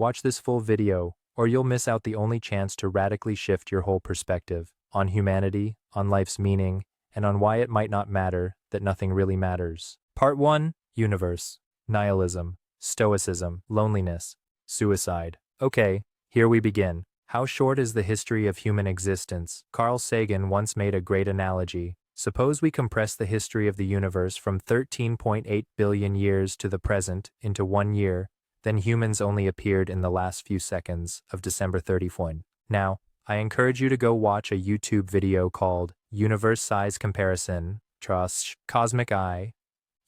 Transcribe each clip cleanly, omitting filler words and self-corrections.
Watch this full video, or you'll miss out the only chance to radically shift your whole perspective on humanity, on life's meaning, and on why it might not matter that nothing really matters. Part 1. Universe. Nihilism. Stoicism. Loneliness. Suicide. Okay, here we begin. How short is the history of human existence? Carl Sagan once made a great analogy. Suppose we compress the history of the universe from 13.8 billion years to the present into 1 year, then humans only appeared in the last few seconds of December 31. Now, I encourage you to go watch a YouTube video called Universe Size Comparison, Trust Cosmic Eye.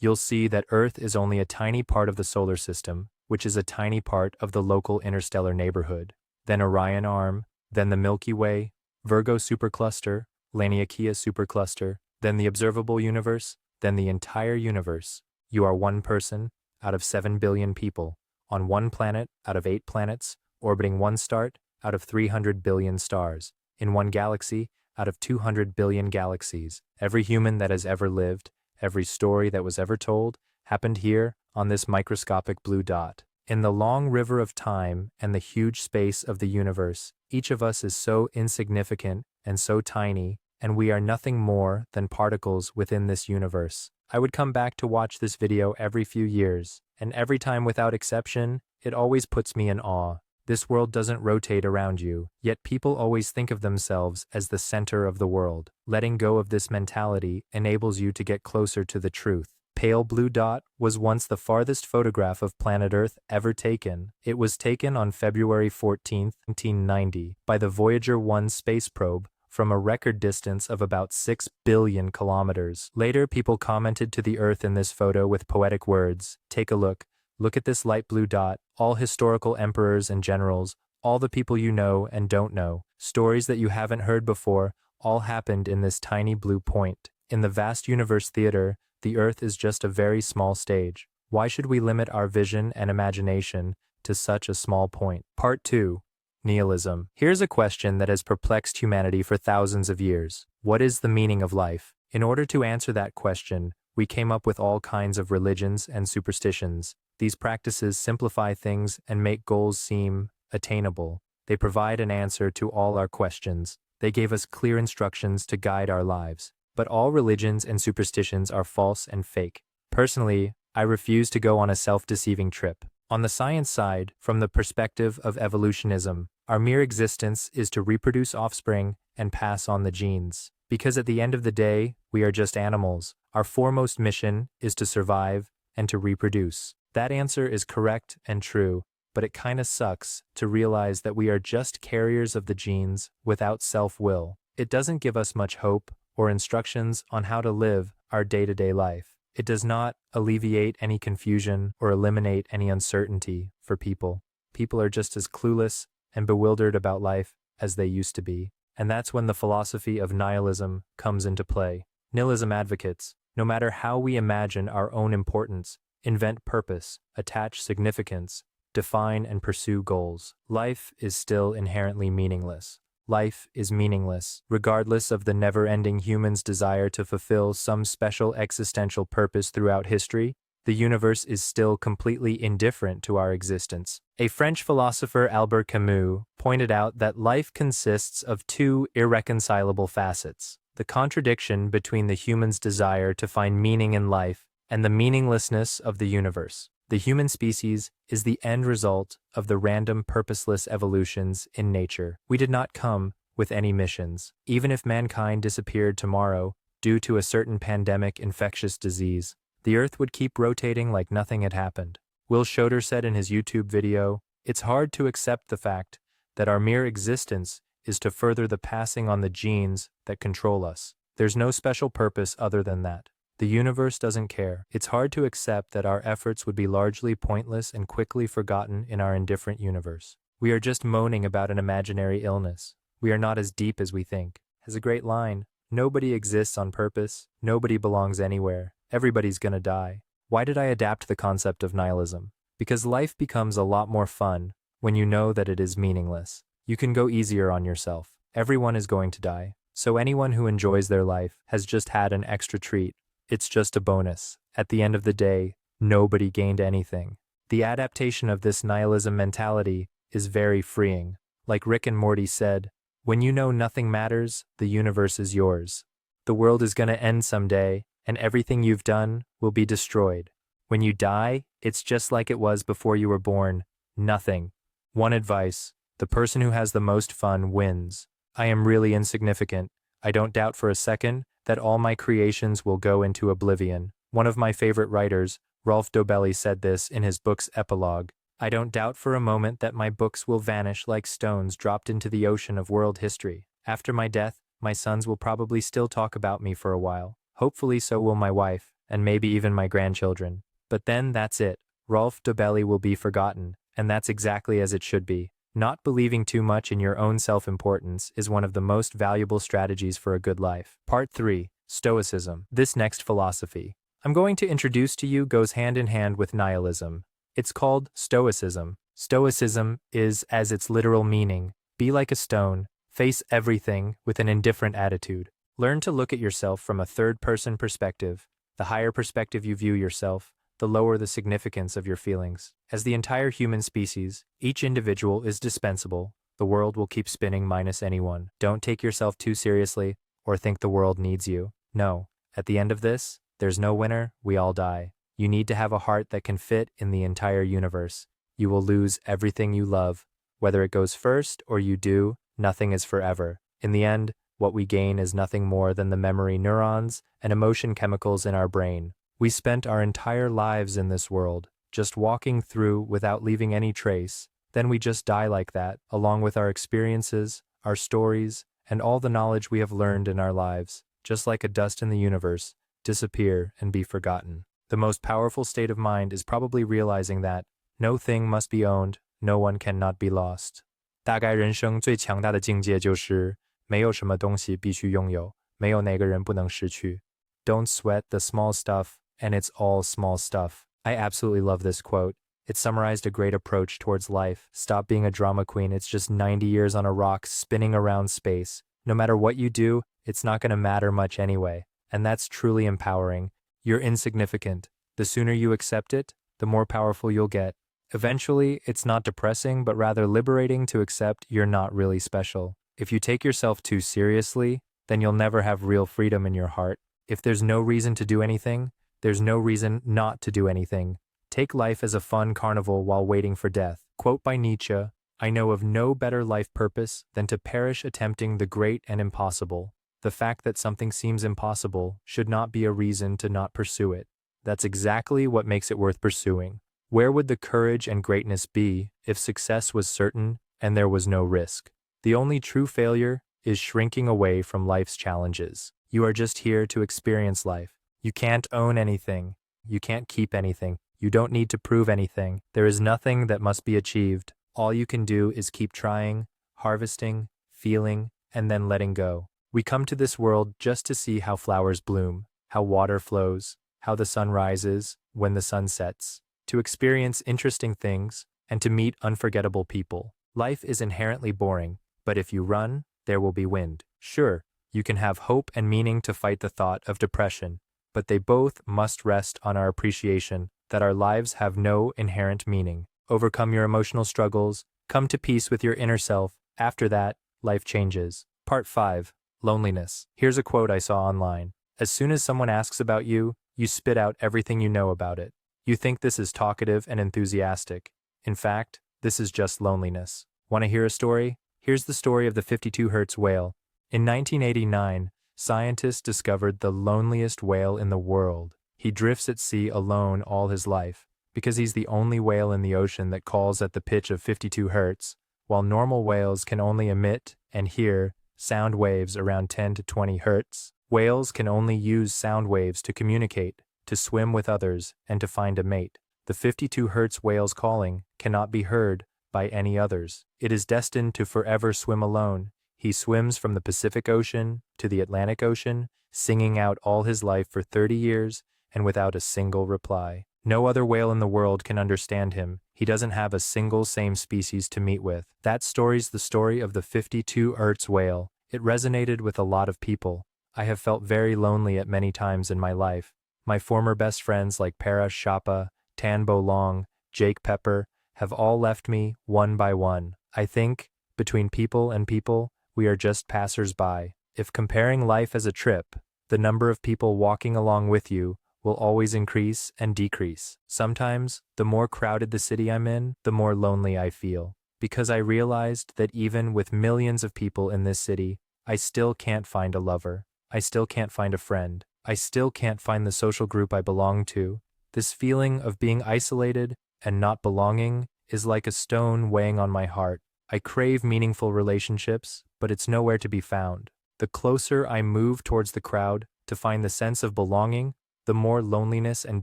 You'll see that Earth is only a tiny part of the solar system, which is a tiny part of the local interstellar neighborhood, then Orion Arm, then the Milky Way, Virgo supercluster, Laniakea supercluster, then the observable universe, then the entire universe. You are one person out of 7 billion people, on one planet out of 8 planets, orbiting one star out of 300 billion stars, in one galaxy out of 200 billion galaxies. Every human that has ever lived, every story that was ever told, happened here on this microscopic blue dot. In the long river of time and the huge space of the universe, each of us is so insignificant and so tiny, and we are nothing more than particles within this universe. I would come back to watch this video every few years, and every time without exception, it always puts me in awe. This world doesn't rotate around you, yet people always think of themselves as the center of the world. Letting go of this mentality enables you to get closer to the truth. Pale blue dot was once the farthest photograph of planet Earth ever taken. It was taken on February 14, 1990, by the Voyager 1 space probe from a record distance of about 6 billion kilometers. Later, people commented to the Earth in this photo with poetic words. Take a look. Look at this light blue dot. All historical emperors and generals, all the people you know and don't know, stories that you haven't heard before, all happened in this tiny blue point. In the vast universe theater, the Earth is just a very small stage. Why should we limit our vision and imagination to such a small point? Part 2. Nihilism. Here's a question that has perplexed humanity for thousands of years. What is the meaning of life? In order to answer that question, we came up with all kinds of religions and superstitions. These practices simplify things and make goals seem attainable. They provide an answer to all our questions. They gave us clear instructions to guide our lives. But all religions and superstitions are false and fake. Personally, I refuse to go on a self-deceiving trip. On the science side, from the perspective of evolutionism, our mere existence is to reproduce offspring and pass on the genes. Because at the end of the day, we are just animals. Our foremost mission is to survive and to reproduce. That answer is correct and true, but it kinda sucks to realize that we are just carriers of the genes without self-will. It doesn't give us much hope or instructions on how to live our day-to-day life. It does not alleviate any confusion or eliminate any uncertainty for people. People are just as clueless and bewildered about life as they used to be. And that's when the philosophy of nihilism comes into play. Nihilism advocates, no matter how we imagine our own importance, invent purpose, attach significance, define and pursue goals, life is still inherently meaningless. Life is meaningless, regardless of the never-ending human's desire to fulfill some special existential purpose throughout history. The universe is still completely indifferent to our existence. A French philosopher, Albert Camus, pointed out that life consists of two irreconcilable facets: the contradiction between the human's desire to find meaning in life and the meaninglessness of the universe. The human species is the end result of the random, purposeless evolutions in nature. We did not come with any missions. Even if mankind disappeared tomorrow due to a certain pandemic infectious disease, the Earth would keep rotating like nothing had happened. Will Schroeder said in his YouTube video, "It's hard to accept the fact that our mere existence is to further the passing on the genes that control us. There's no special purpose other than that. The universe doesn't care. It's hard to accept that our efforts would be largely pointless and quickly forgotten in our indifferent universe. We are just moaning about an imaginary illness. We are not as deep as we think." Has a great line. Nobody exists on purpose. Nobody belongs anywhere. Everybody's gonna die. Why did I adapt the concept of nihilism? Because life becomes a lot more fun when you know that it is meaningless. You can go easier on yourself. Everyone is going to die. So anyone who enjoys their life has just had an extra treat. It's just a bonus. At the end of the day, nobody gained anything. The adaptation of this nihilism mentality is very freeing. Like Rick and Morty said, when you know nothing matters, the universe is yours. The world is gonna end someday, and everything you've done will be destroyed. When you die, it's just like it was before you were born. Nothing. One advice: the person who has the most fun wins. I am really insignificant. I don't doubt for a second that all my creations will go into oblivion. One of my favorite writers, Rolf Dobelli, said this in his book's epilogue. I don't doubt for a moment that my books will vanish like stones dropped into the ocean of world history. After my death, my sons will probably still talk about me for a while. Hopefully so will my wife, and maybe even my grandchildren. But then that's it. Rolf Dobelli will be forgotten, and that's exactly as it should be. Not believing too much in your own self-importance is one of the most valuable strategies for a good life. Part 3. Stoicism. This next philosophy I'm going to introduce to you goes hand in hand with nihilism. It's called Stoicism. Stoicism is, as its literal meaning, be like a stone, face everything with an indifferent attitude. Learn to look at yourself from a third-person perspective. The higher perspective you view yourself, the lower the significance of your feelings. As the entire human species, each individual is dispensable. The world will keep spinning minus anyone. Don't take yourself too seriously or think the world needs you. No, at the end of this, there's no winner, we all die. You need to have a heart that can fit in the entire universe. You will lose everything you love. Whether it goes first or you do, nothing is forever. In the end, what we gain is nothing more than the memory neurons and emotion chemicals in our brain. We spent our entire lives in this world, just walking through without leaving any trace. Then we just die like that, along with our experiences, our stories, and all the knowledge we have learned in our lives, just like a dust in the universe, disappear and be forgotten. The most powerful state of mind is probably realizing that no thing must be owned, no one cannot be lost. 大概人生最强大的境界就是没有什么东西必须拥有，没有哪个人不能失去. Don't sweat the small stuff, and it's all small stuff. I absolutely love this quote. It summarized a great approach towards life. Stop being a drama queen. It's just 90 years on a rock spinning around space. No matter what you do, it's not going to matter much anyway. And that's truly empowering. You're insignificant. The sooner you accept it, the more powerful you'll get. Eventually, it's not depressing, but rather liberating to accept you're not really special. If you take yourself too seriously, then you'll never have real freedom in your heart. If there's no reason to do anything, there's no reason not to do anything. Take life as a fun carnival while waiting for death. Quote by Nietzsche, I know of no better life purpose than to perish attempting the great and impossible. The fact that something seems impossible should not be a reason to not pursue it. That's exactly what makes it worth pursuing. Where would the courage and greatness be if success was certain and there was no risk? The only true failure is shrinking away from life's challenges. You are just here to experience life. You can't own anything. You can't keep anything. You don't need to prove anything. There is nothing that must be achieved. All you can do is keep trying, harvesting, feeling, and then letting go. We come to this world just to see how flowers bloom, how water flows, how the sun rises when the sun sets, to experience interesting things, and to meet unforgettable people. Life is inherently boring, but if you run, there will be wind. Sure, you can have hope and meaning to fight the thought of depression, but they both must rest on our appreciation that our lives have no inherent meaning. Overcome your emotional struggles, come to peace with your inner self. After that, life changes. Part 5. Loneliness. Here's a quote I saw online. As soon as someone asks about you, you spit out everything you know about it. You think this is talkative and enthusiastic. In fact, this is just loneliness. Want to hear a story? Here's the story of the 52 Hertz whale. In 1989, scientists discovered the loneliest whale in the world. He drifts at sea alone all his life, because he's the only whale in the ocean that calls at the pitch of 52 Hertz, while normal whales can only emit and hear sound waves around 10 to 20 Hertz. Whales can only use sound waves to communicate, to swim with others, and to find a mate. The 52 Hertz whale's calling cannot be heard by any others. It is destined to forever swim alone. He swims from the Pacific Ocean to the Atlantic Ocean, singing out all his life for 30 years and without a single reply. No other whale in the world can understand him. He doesn't have a single same species to meet with. That story's the story of the 52 Hertz whale. It resonated with a lot of people. I have felt very lonely at many times in my life. My former best friends like Para Shapa, Tan Bo Long, Jake Pepper, have all left me one by one. I think, between people and people, we are just passers-by. If comparing life as a trip, the number of people walking along with you will always increase and decrease. Sometimes, the more crowded the city I'm in, the more lonely I feel. Because I realized that even with millions of people in this city, I still can't find a lover. I still can't find a friend. I still can't find the social group I belong to. This feeling of being isolated and not belonging is like a stone weighing on my heart. I crave meaningful relationships, but it's nowhere to be found. The closer I move towards the crowd to find the sense of belonging, the more loneliness and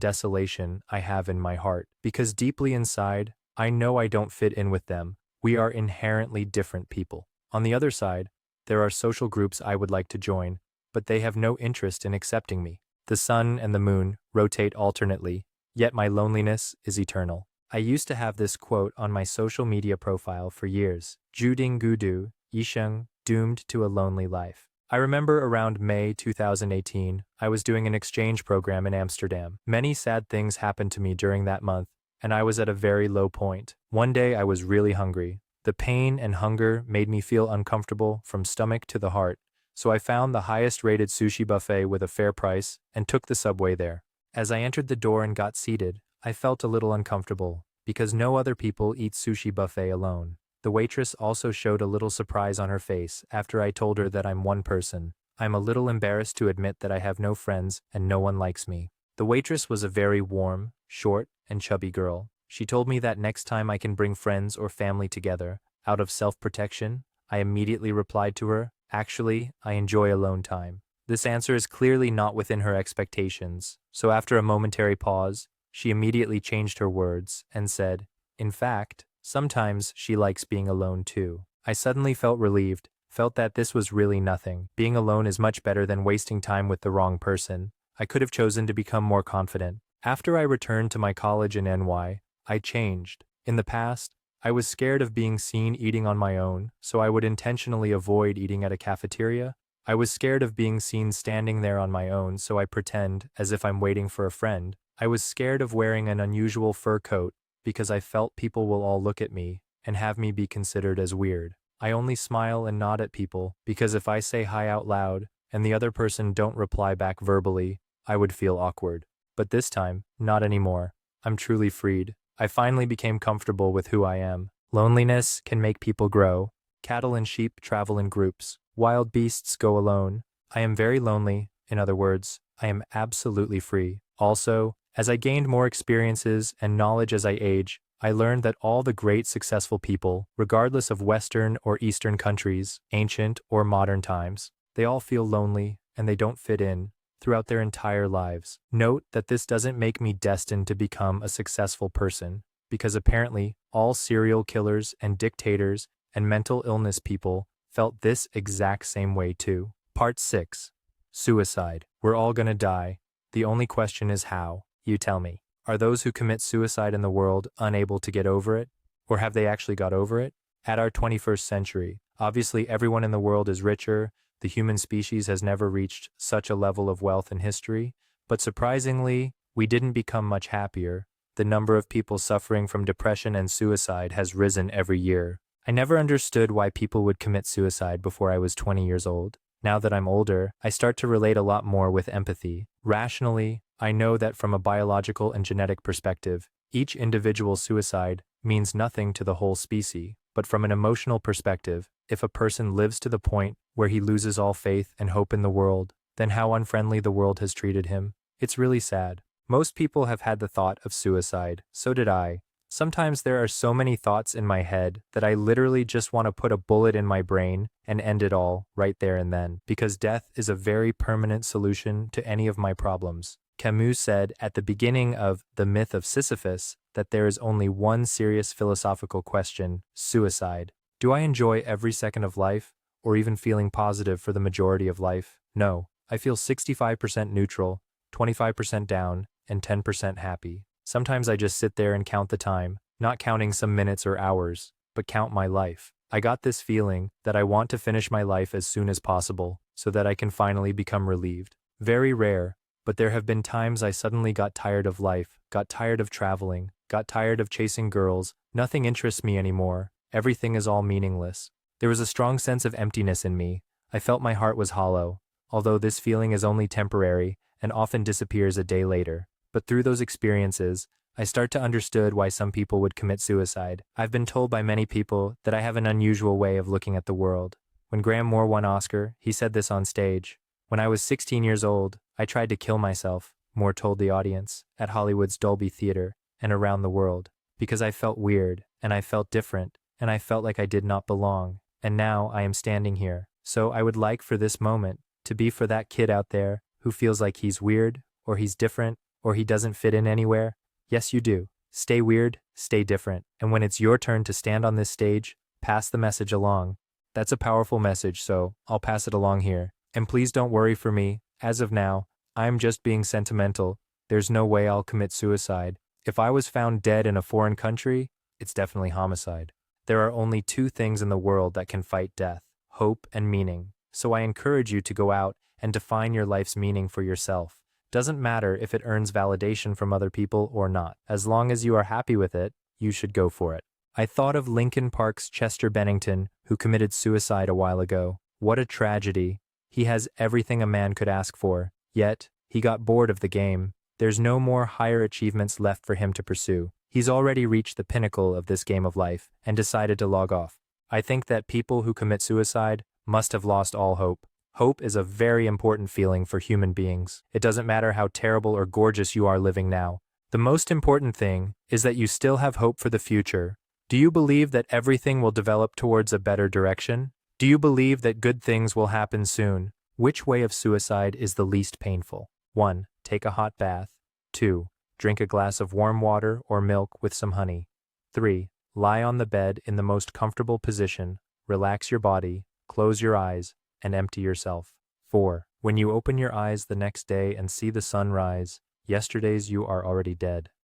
desolation I have in my heart. Because deeply inside, I know I don't fit in with them. We are inherently different people. On the other side, there are social groups I would like to join, but they have no interest in accepting me. The sun and the moon rotate alternately, yet my loneliness is eternal. I used to have this quote on my social media profile for years: Juding Gudu, Yisheng, doomed to a lonely life. I remember around May 2018, I was doing an exchange program in Amsterdam. Many sad things happened to me during that month, and I was at a very low point. One day I was really hungry. The pain and hunger made me feel uncomfortable from stomach to the heart, so I found the highest rated sushi buffet with a fair price and took the subway there. As I entered the door and got seated, I felt a little uncomfortable, because no other people eat sushi buffet alone. The waitress also showed a little surprise on her face after I told her that I'm one person. I'm a little embarrassed to admit that I have no friends and no one likes me. The waitress was a very warm, short, and chubby girl. She told me that next time I can bring friends or family together. Out of self-protection, I immediately replied to her, "Actually, I enjoy alone time." This answer is clearly not within her expectations, so after a momentary pause, she immediately changed her words and said, "In fact, sometimes she likes being alone too." I suddenly felt relieved, felt that this was really nothing. Being alone is much better than wasting time with the wrong person. I could have chosen to become more confident. After I returned to my college in NY, I changed. In the past, I was scared of being seen eating on my own, so I would intentionally avoid eating at a cafeteria. I was scared of being seen standing there on my own, so I pretend as if I'm waiting for a friend. I was scared of wearing an unusual fur coat because I felt people will all look at me and have me be considered as weird. I only smile and nod at people because if I say hi out loud and the other person don't reply back verbally, I would feel awkward. But this time, not anymore. I'm truly freed. I finally became comfortable with who I am. Loneliness can make people grow. Cattle and sheep travel in groups. Wild beasts go alone. I am very lonely. In other words, I am absolutely free. Also, as I gained more experiences and knowledge as I age, I learned that all the great successful people, regardless of Western or Eastern countries, ancient or modern times, they all feel lonely and they don't fit in throughout their entire lives. Note that this doesn't make me destined to become a successful person, because apparently all serial killers and dictators and mental illness people felt this exact same way too. Part 6. Suicide. We're all gonna die. The only question is how. You tell me. Are those who commit suicide in the world unable to get over it? Or have they actually got over it? At our 21st century, obviously everyone in the world is richer. The human species has never reached such a level of wealth in history, but surprisingly, we didn't become much happier. The number of people suffering from depression and suicide has risen every year. I never understood why people would commit suicide before I was 20 years old. Now that I'm older, I start to relate a lot more with empathy. Rationally, I know that from a biological and genetic perspective, each individual suicide means nothing to the whole species. But from an emotional perspective, if a person lives to the point where he loses all faith and hope in the world, then how unfriendly the world has treated him. It's really sad. Most people have had the thought of suicide. So did I. Sometimes there are so many thoughts in my head that I literally just want to put a bullet in my brain and end it all right there and then, because death is a very permanent solution to any of my problems. Camus said at the beginning of The Myth of Sisyphus that there is only one serious philosophical question: suicide. Do I enjoy every second of life, or even feeling positive for the majority of life? No, I feel 65% neutral, 25% down, and 10% happy. Sometimes I just sit there and count the time, not counting some minutes or hours, but count my life. I got this feeling that I want to finish my life as soon as possible, so that I can finally become relieved. Very rare, but there have been times I suddenly got tired of life, got tired of traveling, got tired of chasing girls, nothing interests me anymore, everything is all meaningless. There was a strong sense of emptiness in me. I felt my heart was hollow, although this feeling is only temporary and often disappears a day later. But through those experiences, I start to understand why some people would commit suicide. I've been told by many people that I have an unusual way of looking at the world. When Graham Moore won Oscar, he said this on stage. When I was 16 years old, I tried to kill myself, Moore told the audience, at Hollywood's Dolby Theater and around the world, because I felt weird, and I felt different, and I felt like I did not belong, and now I am standing here. So I would like for this moment to be for that kid out there who feels like he's weird, or he's different, or he doesn't fit in anywhere. Yes, you do. Stay weird, stay different, and when it's your turn to stand on this stage, pass the message along. That's a powerful message, so I'll pass it along here. And please don't worry for me. As of now, I'm just being sentimental. There's no way I'll commit suicide. If I was found dead in a foreign country, it's definitely homicide. There are only two things in the world that can fight death: hope and meaning. So I encourage you to go out and define your life's meaning for yourself. Doesn't matter if it earns validation from other people or not. As long as you are happy with it, you should go for it. I thought of Linkin Park's Chester Bennington, who committed suicide a while ago. What a tragedy. He has everything a man could ask for, yet he got bored of the game. There's no more higher achievements left for him to pursue. He's already reached the pinnacle of this game of life and decided to log off. I think that people who commit suicide must have lost all hope. Hope is a very important feeling for human beings. It doesn't matter how terrible or gorgeous you are living now. The most important thing is that you still have hope for the future. Do you believe that everything will develop towards a better direction? Do you believe that good things will happen soon? Which way of suicide is the least painful? 1. Take a hot bath. 2. Drink a glass of warm water or milk with some honey. 3. Lie on the bed in the most comfortable position, relax your body, close your eyes, and empty yourself. 4. When you open your eyes the next day and see the sun rise, yesterday's you are already dead.